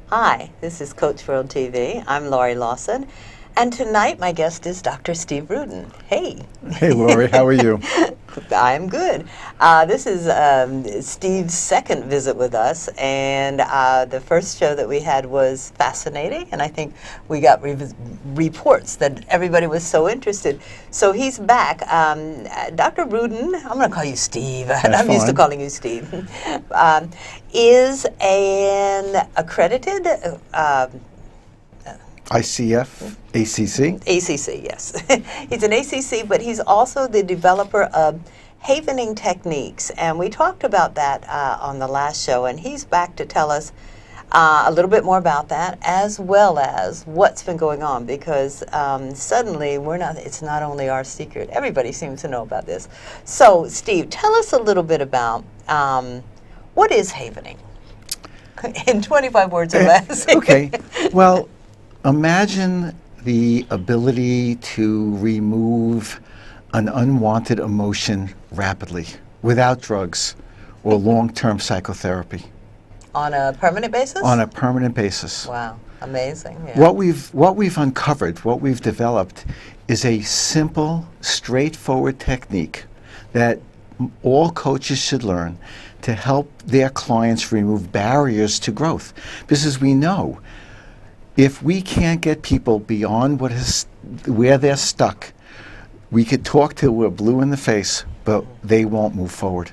Hi, this is Coach Ruden2. I'm Laurie Lawson, and tonight my guest is Dr. Steve Ruden. Hey. Hey, Laurie, how are you? I'm good. This is Steve's second visit with us, and the first show that we had was fascinating, and I think we got reports that everybody was so interested. So he's back. Dr. Ruden, I'm going to call you Steve. I'm used to calling you Steve, is an accredited ICF, ACC? ACC, yes. He's an ACC, but he's also the developer of havening techniques, and we talked about that on the last show, and he's back to tell us a little bit more about that, as well as what's been going on, because suddenly it's not only our secret, everybody seems to know about this. So, Steve, tell us a little bit about what is havening? In 25 words or less. Okay, well, imagine the ability to remove an unwanted emotion rapidly without drugs or long-term psychotherapy. On a permanent basis? On a permanent basis. Wow, amazing. Yeah. What we've uncovered, what we've developed, is a simple, straightforward technique that all coaches should learn to help their clients remove barriers to growth. Because as we know, if we can't get people beyond where they're stuck, we could talk till we're blue in the face, but they won't move forward.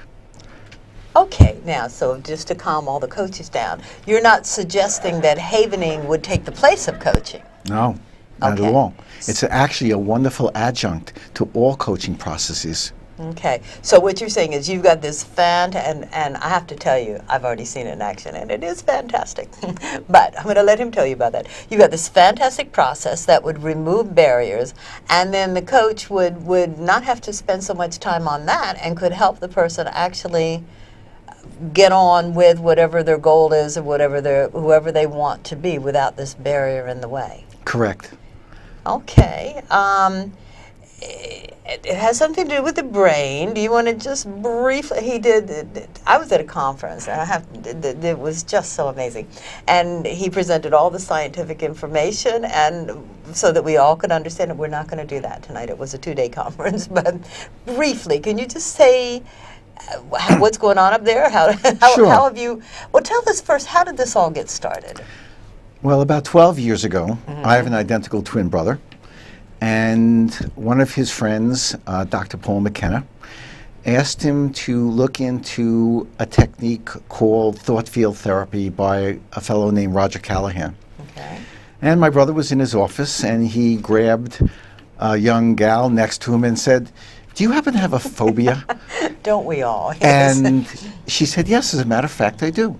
Okay, now, so just to calm all the coaches down, you're not suggesting that havening would take the place of coaching? No, not Okay. at all. It's actually a wonderful adjunct to all coaching processes. Okay, so what you're saying is you've got this and I have to tell you, I've already seen it in action, and it is fantastic. But I'm going to let him tell you about that. You've got this fantastic process that would remove barriers, and then the coach would not have to spend so much time on that and could help the person actually get on with whatever their goal is or whoever they want to be without this barrier in the way. Correct. Okay. It has something to do with the brain. Do you want to just briefly? I was at a conference, and it was just so amazing. And he presented all the scientific information, and so that we all could understand it. We're not going to do that tonight. It was a 2-day conference. But briefly, can you just say what's going on up there? Sure. How have you? Well, tell us first. How did this all get started? Well, about 12 years ago, I have an identical twin brother. And one of his friends, Dr. Paul McKenna, asked him to look into a technique called thought field therapy by a fellow named Roger Callahan. Okay. And my brother was in his office, and he grabbed a young gal next to him and said, "Do you happen to have a phobia?" Don't we all? Yes. And she said, "Yes, as a matter of fact, I do."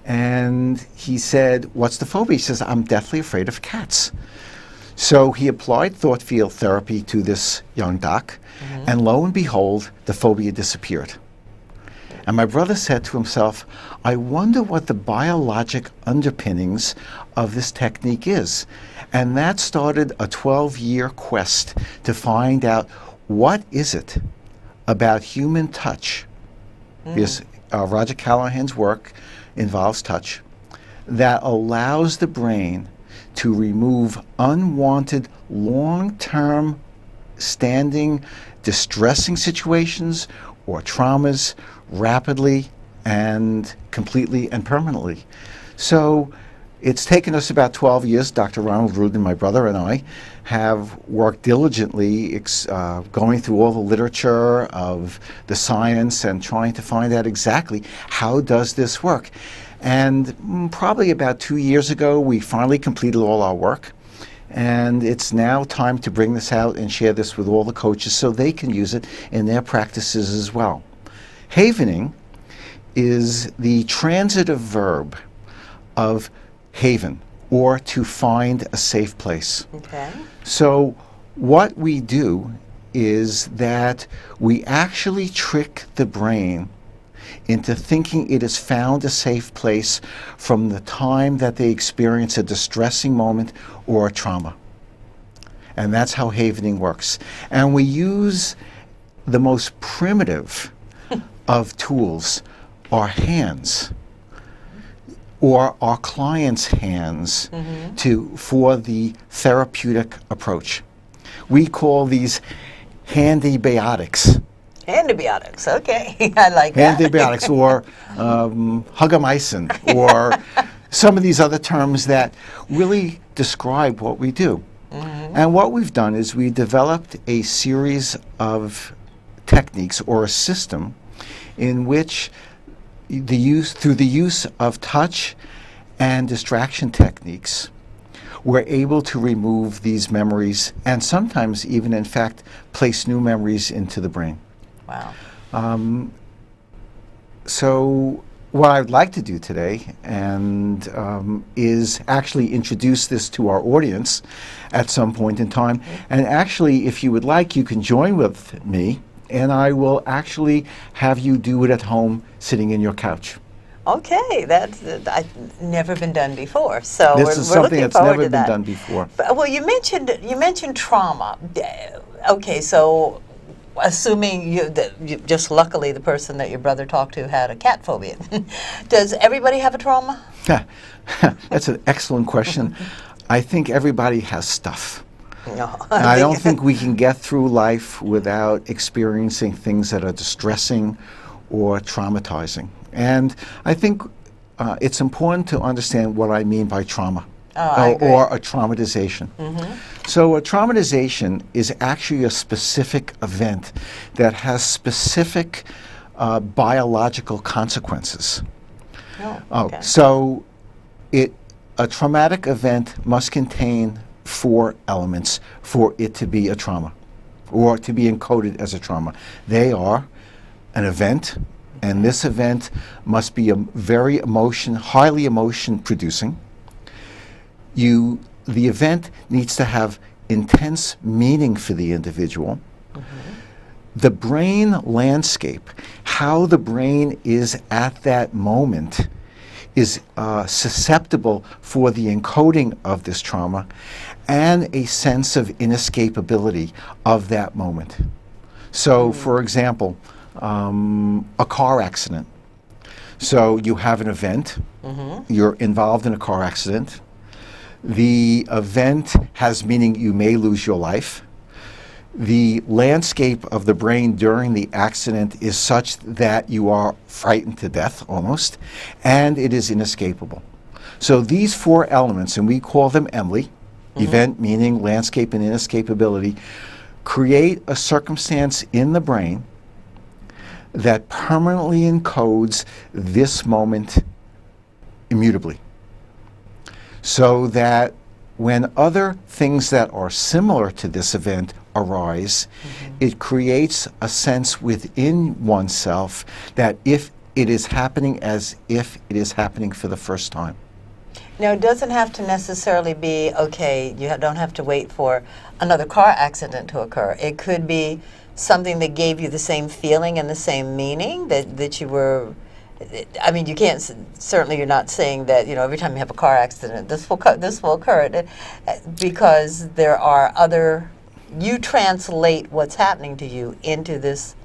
And he said, "What's the phobia?" He says, "I'm deathly afraid of cats." So he applied thought field therapy to this young doc, and lo and behold, the phobia disappeared. And my brother said to himself, "I wonder what the biologic underpinnings of this technique is." And that started a 12-year quest to find out what is it about human touch, because Roger Callahan's work involves touch, that allows the brain to remove unwanted, long-term, standing, distressing situations or traumas rapidly and completely and permanently. So it's taken us about 12 years. Dr. Ronald Ruden, my brother, and I have worked diligently going through all the literature of the science and trying to find out exactly how does this work. And probably about 2 years ago, we finally completed all our work. And it's now time to bring this out and share this with all the coaches so they can use it in their practices as well. Havening is the transitive verb of haven, or to find a safe place. Okay. So what we do is that we actually trick the brain into thinking it has found a safe place from the time that they experience a distressing moment or a trauma. And that's how havening works. And we use the most primitive of tools, our hands. or our clients' hands for the therapeutic approach. We call these handybiotics. Antibiotics, okay. I like that. Antibiotics or hugamycin or some of these other terms that really describe what we do. And what we've done is we developed a series of techniques or a system in which through the use of touch and distraction techniques, we're able to remove these memories and sometimes even, in fact, place new memories into the brain. Wow. So what I'd like to do today is actually introduce this to our audience at some point in time. And actually, if you would like, you can join with me, and I will actually have you do it at home sitting in your couch. Okay, that's never been done before. So This is we're something looking that's forward never to been that. done before. Well, you mentioned trauma. Okay, so assuming just luckily the person that your brother talked to had a cat phobia, does everybody have a trauma? That's an excellent question. I think everybody has stuff. No. I don't think we can get through life without experiencing things that are distressing or traumatizing. And I think it's important to understand what I mean by trauma or a traumatization. So a traumatization is actually a specific event that has specific biological consequences. Okay. So a traumatic event must contain 4 elements for it to be a trauma or to be encoded as a trauma. They are an event, and this event must be very highly emotion producing. The event needs to have intense meaning for the individual. The brain landscape, how the brain is at that moment, is susceptible for the encoding of this trauma and a sense of inescapability of that moment. So, for example, a car accident. So you have an event, you're involved in a car accident. The event has meaning you may lose your life. The landscape of the brain during the accident is such that you are frightened to death almost, and it is inescapable. So these 4 elements, and we call them EMLI, event, meaning, landscape, and inescapability, create a circumstance in the brain that permanently encodes this moment immutably. So that when other things that are similar to this event arise, it creates a sense within oneself that if it is happening as if it is happening for the first time. Now, it doesn't have to necessarily be, okay, you don't have to wait for another car accident to occur. It could be something that gave you the same feeling and the same meaning that you were, I mean, you can't, certainly you're not saying that, every time you have a car accident, this will occur, because there are other, you translate what's happening to you into this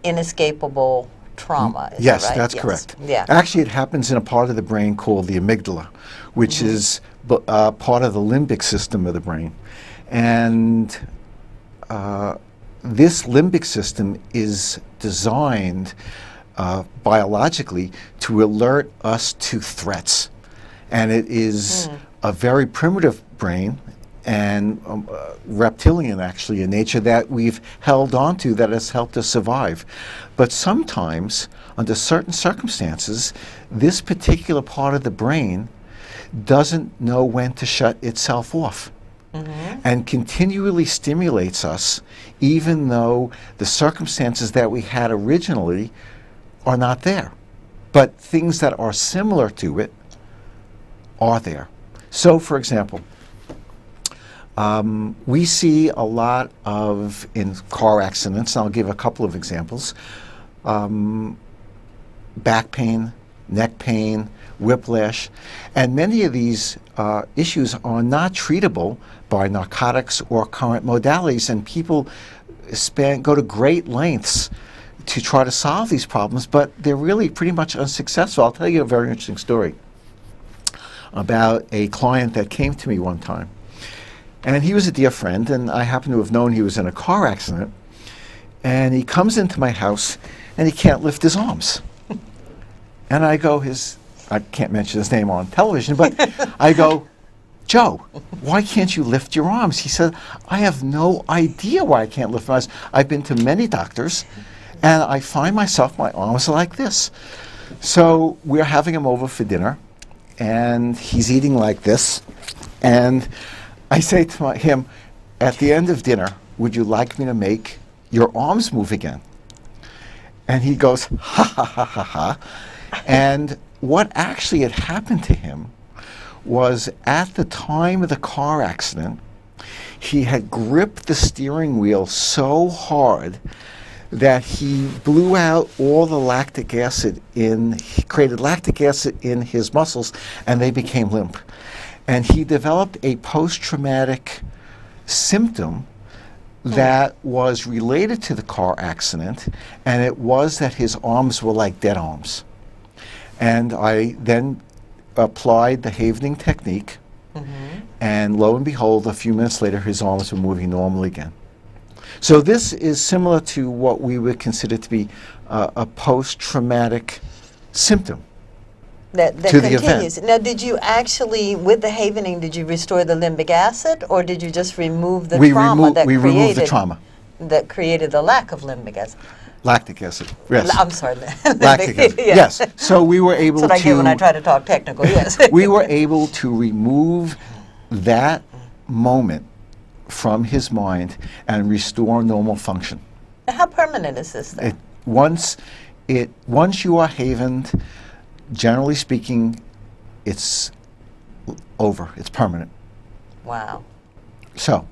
inescapable trauma. Is Yes, that right? that's Yes. correct. Yeah. Actually, it happens in a part of the brain called the amygdala, which is part of the limbic system of the brain. And this limbic system is designed biologically to alert us to threats. And it is a very primitive brain and reptilian, actually, in nature, that we've held on to, that has helped us survive. But sometimes, under certain circumstances, this particular part of the brain doesn't know when to shut itself off and continually stimulates us, even though the circumstances that we had originally are not there. But things that are similar to it are there. So, for example, we see a lot of, in car accidents, and I'll give a couple of examples, back pain, neck pain, whiplash, and many of these issues are not treatable by narcotics or current modalities, and people go to great lengths to try to solve these problems, but they're really pretty much unsuccessful. I'll tell you a very interesting story. about a client that came to me one time. And he was a dear friend, and I happen to have known he was in a car accident. And he comes into my house, and he can't lift his arms. And I go, I can't mention his name on television, but I go, Joe, why can't you lift your arms? He said, I have no idea why I can't lift my arms. I've been to many doctors, and I find myself, my arms are like this. So we're having him over for dinner, and he's eating like this. And I say to him, at the end of dinner, would you like me to make your arms move again? And he goes, ha, ha, ha, ha, ha. And what actually had happened to him was at the time of the car accident, he had gripped the steering wheel so hard that he blew out all the lactic acid he created lactic acid in his muscles, and they became limp. And he developed a post-traumatic symptom that was related to the car accident, and it was that his arms were like dead arms. And I then applied the havening technique, and lo and behold, a few minutes later, his arms were moving normally again. So this is similar to what we would consider to be a post-traumatic symptom. That to the continues. event. Now, did you actually, with the havening, did you restore the limbic acid, or did you just remove the trauma We removed the trauma. that created the lack of limbic acid? Lactic acid, yes. I'm sorry. Lactic acid, yes. So we were able That's what I get when I try to talk technical, yes. we were able to remove that moment from his mind and restore normal function. Now, how permanent is this thing? Once you are havened, generally speaking, it's over. It's permanent. Wow. So,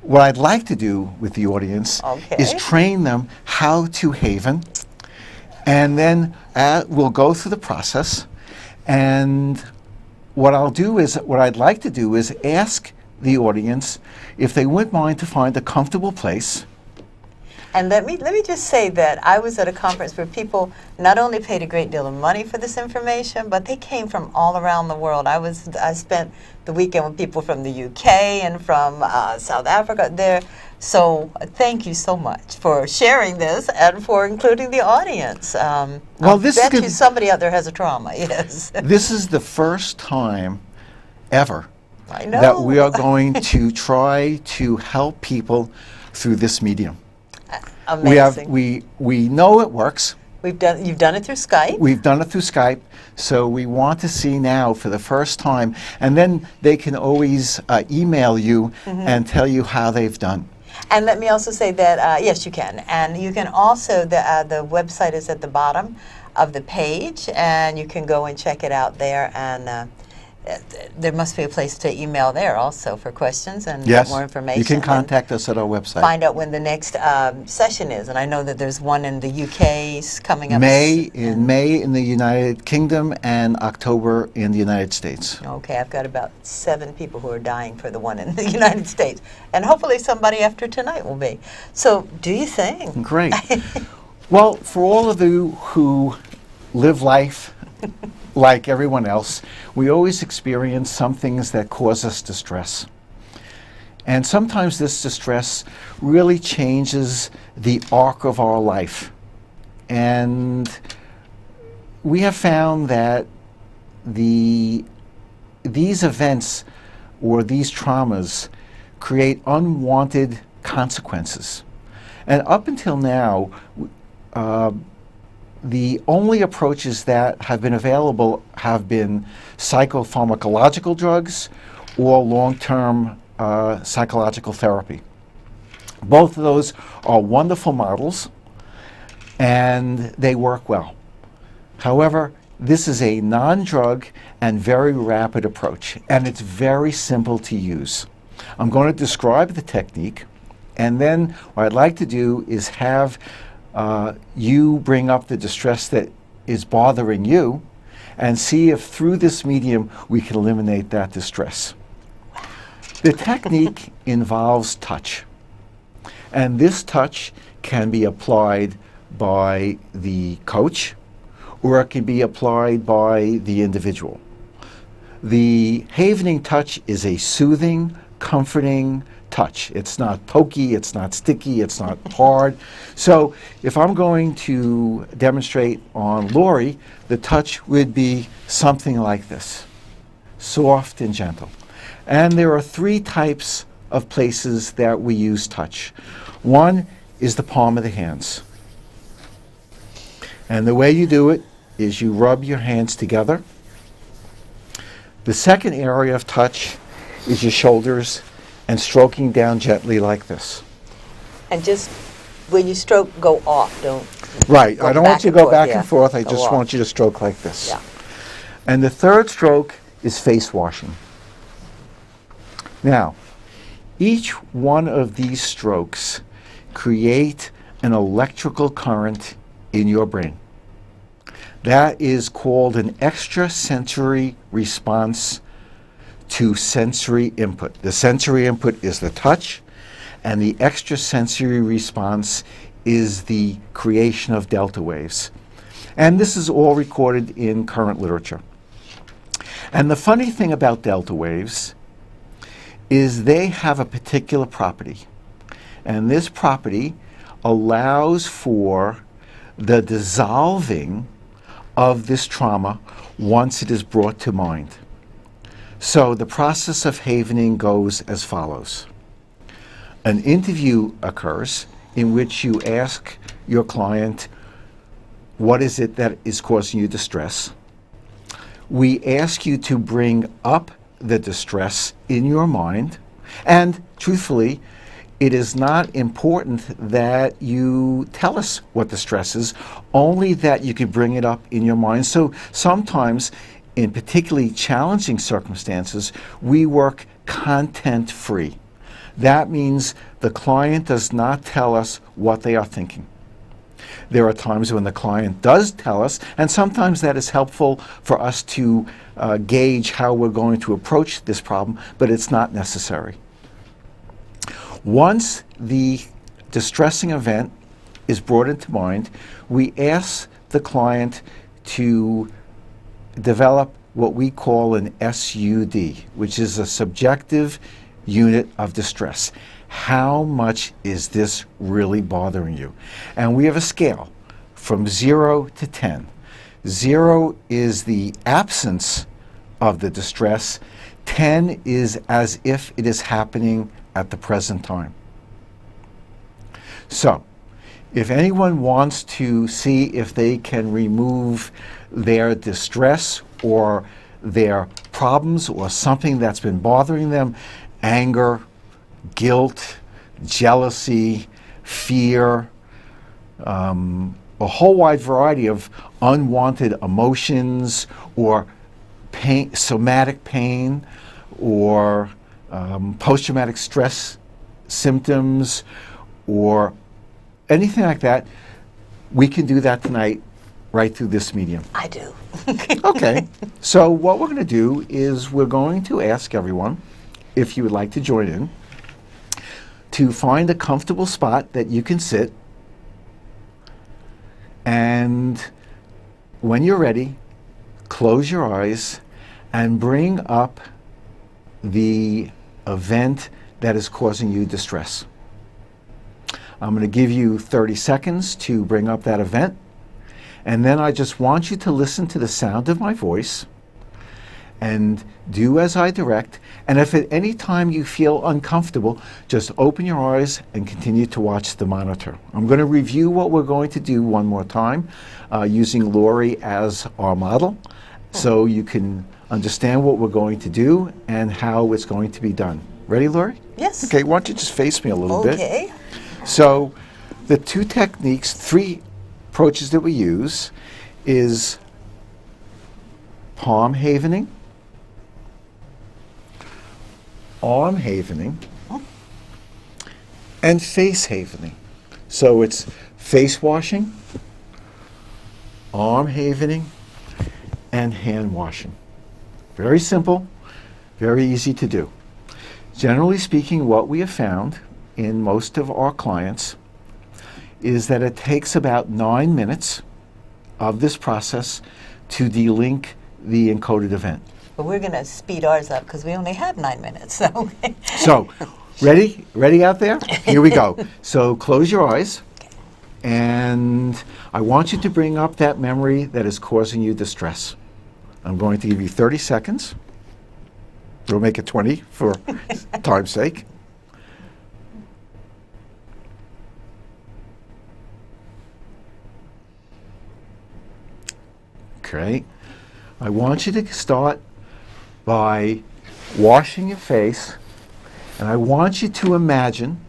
what I'd like to do with the audience is train them how to haven, and then we'll go through the process. And what I'd like to do is ask the audience if they wouldn't mind to find a comfortable place. And let me just say that I was at a conference where people not only paid a great deal of money for this information, but they came from all around the world. I spent the weekend with people from the UK and from South Africa there. So thank you so much for sharing this and for including the audience. Well, I bet you somebody out there has a trauma, yes. This is the first time ever I know. that we are going to try to help people through this medium. Amazing. We know it works. You've done it through Skype. We've done it through Skype. So we want to see now for the first time, and then they can always email you and tell you how they've done. And let me also say that yes, you can, and you can also the website is at the bottom of the page, and you can go and check it out there. And there must be a place to email there also for questions and get more information. You can contact us at our website. Find out when the next session is, and I know that there's one in the UK coming up. May in the United Kingdom and October in the United States. Okay, I've got about 7 people who are dying for the one in the United States, and hopefully somebody after tonight will be. So, do you think? Great. Well, for all of you who live life like everyone else, we always experience some things that cause us distress. And sometimes this distress really changes the arc of our life. And we have found that these events or these traumas create unwanted consequences. And up until now, the only approaches that have been available have been psychopharmacological drugs or long-term psychological therapy. Both of those are wonderful models, and they work well. However, this is a non-drug and very rapid approach, and it's very simple to use. I'm going to describe the technique, and then what I'd like to do is have you bring up the distress that is bothering you and see if through this medium we can eliminate that distress. The technique involves touch, and this touch can be applied by the coach or it can be applied by the individual. The havening touch is a soothing, comforting touch. It's not pokey, it's not sticky, it's not hard. So if I'm going to demonstrate on Laurie, the touch would be something like this, soft and gentle. And there are 3 types of places that we use touch. One is the palm of the hands. And the way you do it is you rub your hands together. The second area of touch is your shoulders and stroking down gently like this. And just when you stroke, go off. Don't. Right. I don't want you to go back yeah. and forth. I Go just off. want you to stroke like this. Yeah. And the third stroke is face washing. Now, each one of these strokes create an electrical current in your brain. That is called an extrasensory response to sensory input. The sensory input is the touch, and the extrasensory response is the creation of delta waves. And this is all recorded in current literature. And the funny thing about delta waves is they have a particular property. And this property allows for the dissolving of this trauma once it is brought to mind. So the process of havening goes as follows. An interview occurs in which you ask your client, what is it that is causing you distress? We ask you to bring up the distress in your mind, and truthfully, it is not important that you tell us what the stress is, only that you can bring it up in your mind. So sometimes, in particularly challenging circumstances, we work content-free. That means the client does not tell us what they are thinking. There are times when the client does tell us, and sometimes that is helpful for us to gauge how we're going to approach this problem, but it's not necessary. Once the distressing event is brought into mind, we ask the client to develop what we call an SUD, which is a subjective unit of distress. How much is this really bothering you? And we have a scale from 0 to 10. 0 is the absence of the distress. 10 is as if it is happening at the present time. So, if anyone wants to see if they can remove their distress or their problems or something that's been bothering them, anger, guilt, jealousy, fear, a whole wide variety of unwanted emotions or pain, somatic pain, or post-traumatic stress symptoms, or anything like that, we can do that tonight right through this medium. I do. Okay, so what we're going to do is we're going to ask everyone, if you would like to join in, to find a comfortable spot that you can sit, and when you're ready, close your eyes and bring up the event that is causing you distress. I'm going to give you 30 seconds to bring up that event, and then I just want you to listen to the sound of my voice and do as I direct. And if at any time you feel uncomfortable, just open your eyes and continue to watch the monitor. I'm going to review what we're going to do one more time using Laurie as our model, so you can understand what we're going to do and how it's going to be done. Ready, Laurie? Yes. Okay, why don't you just face me a little bit. Okay. So the 2 techniques, 3 approaches that we use is palm havening, arm havening, and face havening. So it's face washing, arm havening, and hand washing. Very simple, very easy to do. Generally speaking, what we have found in most of our clients is that it takes about 9 minutes of this process to delink the encoded event. But we're going to speed ours up because we only have 9 minutes. So, So, ready? Ready out there? Here we go. So close your eyes, and I want you to bring up that memory that is causing you distress. I'm going to give you 30 seconds. We'll make it 20 for time's sake. Okay. I want you to start by washing your face, and I want you to imagine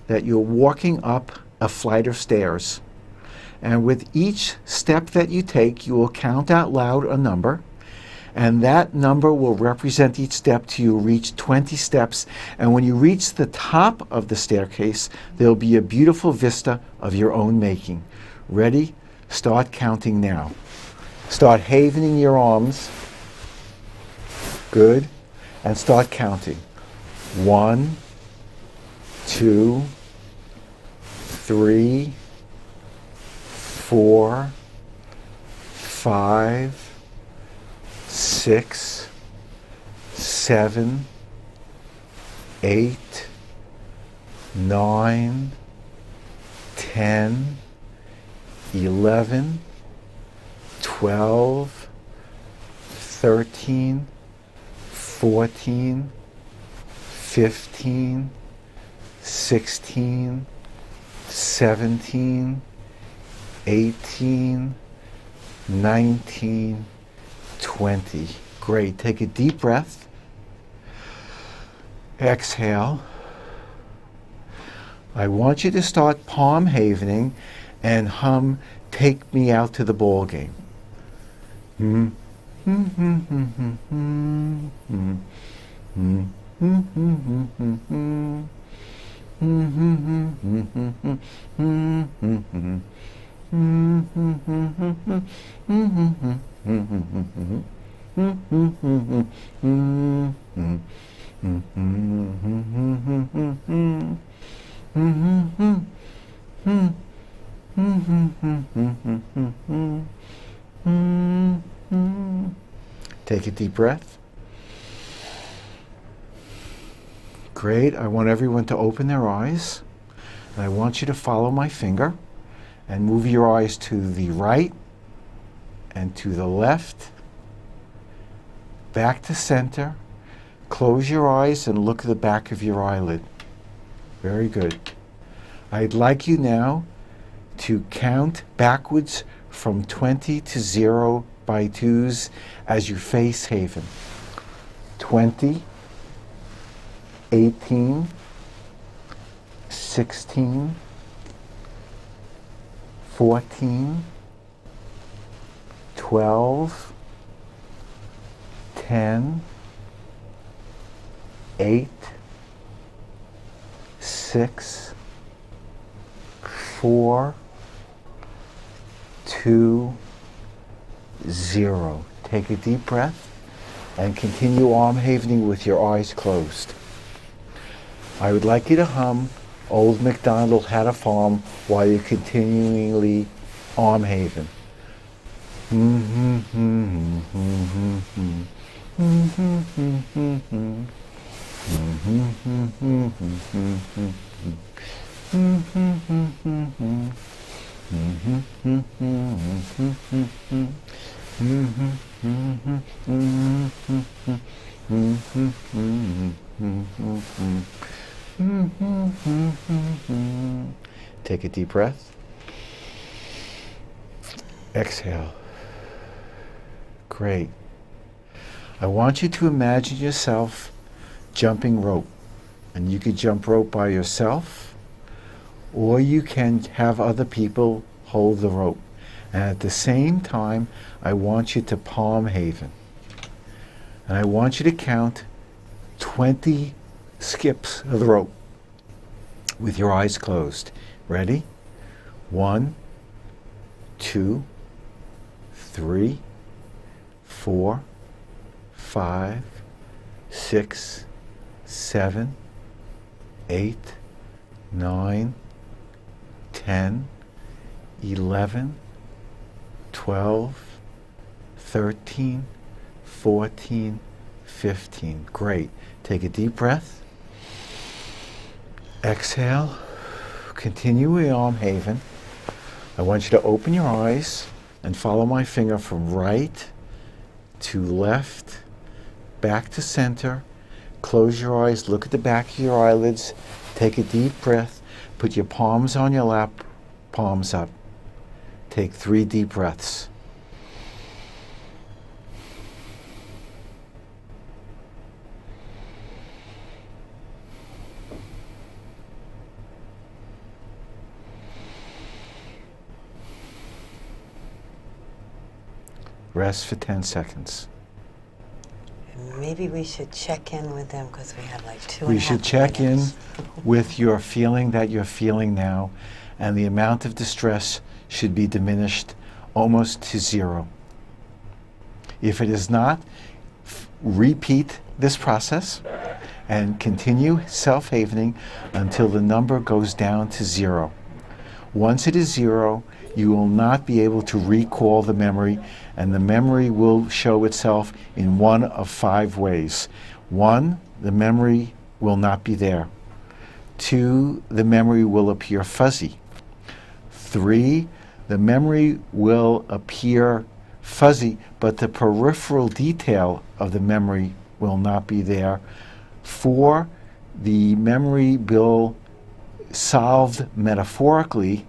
that you're walking up a flight of stairs. And with each step that you take, you will count out loud a number, and that number will represent each step till you reach 20 steps. And when you reach the top of the staircase, there'll be a beautiful vista of your own making. Ready? Start counting now. Start havening your arms. Good. And start counting. 1, 2, 3, 4, 5, 6, 7, 8, 9, 10, 11, 12, 13, 14, 15, 16, 17, 18, 19, 20. Great. Take a deep breath. Exhale. I want you to start palm havening and hum "Take Me Out to the Ball Game." Take a deep breath. Great. I want everyone to open their eyes. And I want you to follow my finger and move your eyes to the right and to the left, back to center. Close your eyes and look at the back of your eyelid. Very good. I'd like you now to count backwards from 20 to 0 by twos as you face haven. 20, 18, 16, 14, 12, 10, 8, 6, 4, 2, 0. Take a deep breath and continue arm havening with your eyes closed. I would like you to hum "Old MacDonald Had a Farm" while you're continually arm haven. Take a deep breath. Exhale. Great. I want you to imagine yourself jumping rope. And you could jump rope by yourself, or you can have other people hold the rope. And at the same time, I want you to palm haven. And I want you to count 20 skips of the rope with your eyes closed. Ready? 1, 2, 3, 4, 5, 6, 7, 8, 9, 10, 11, 12, 13, 14, 15. Great. Take a deep breath. Exhale. Continue your arm haven. I want you to open your eyes and follow my finger from right to left, back to center. Close your eyes, look at the back of your eyelids, take a deep breath, put your palms on your lap, palms up. Take 3 deep breaths. Rest for 10 seconds. Maybe we should check in with them because we have like 2.5 minutes. We should check in with your feeling that you're feeling now, and the amount of distress should be diminished almost to 0. If it is not, repeat this process and continue self-havening until the number goes down to 0. Once it is 0, you will not be able to recall the memory, and the memory will show itself in one of 5 ways. 1, the memory will not be there. 2, the memory will appear fuzzy. 3, the memory will appear fuzzy, but the peripheral detail of the memory will not be there. 4, the memory will solved metaphorically.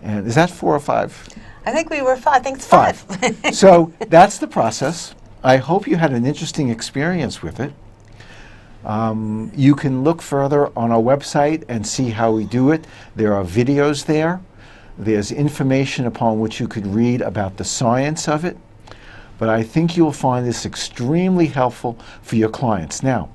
And is that 4 or 5? I think we were 5. I think it's 5. So that's the process. I hope you had an interesting experience with it. You can look further on our website and see how we do it. There are videos there. There's information upon which you could read about the science of it. But I think you'll find this extremely helpful for your clients. Now,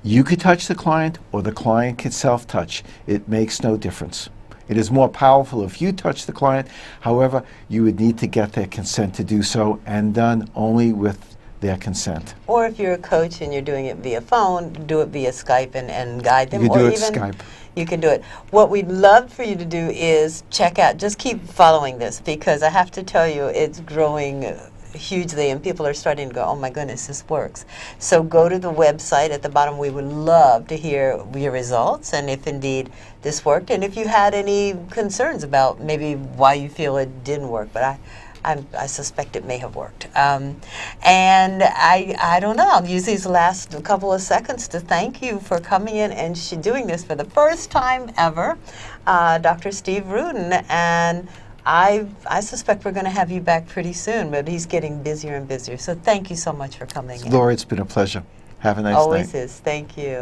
you could touch the client or the client can self-touch. It makes no difference. It is more powerful if you touch the client. However, you would need to get their consent to do so, and done only with their consent. Or if you're a coach and you're doing it via phone, do it via Skype and guide them. You can do or it even Skype. You can do it. What we'd love for you to do is check out, just keep following this, because I have to tell you, it's growing hugely, and people are starting to go, oh my goodness, this works. So go to the website at the bottom. We would love to hear your results and if indeed this worked, and if you had any concerns about maybe why you feel it didn't work. But I suspect it may have worked. And I don't know, I'll use these last couple of seconds to thank you for coming in and doing this for the first time ever, Dr. Steve Ruden. And I suspect we're going to have you back pretty soon, but he's getting busier and busier. So thank you so much for coming in. Laurie, it's been a pleasure. Have a nice night. Always is. Thank you.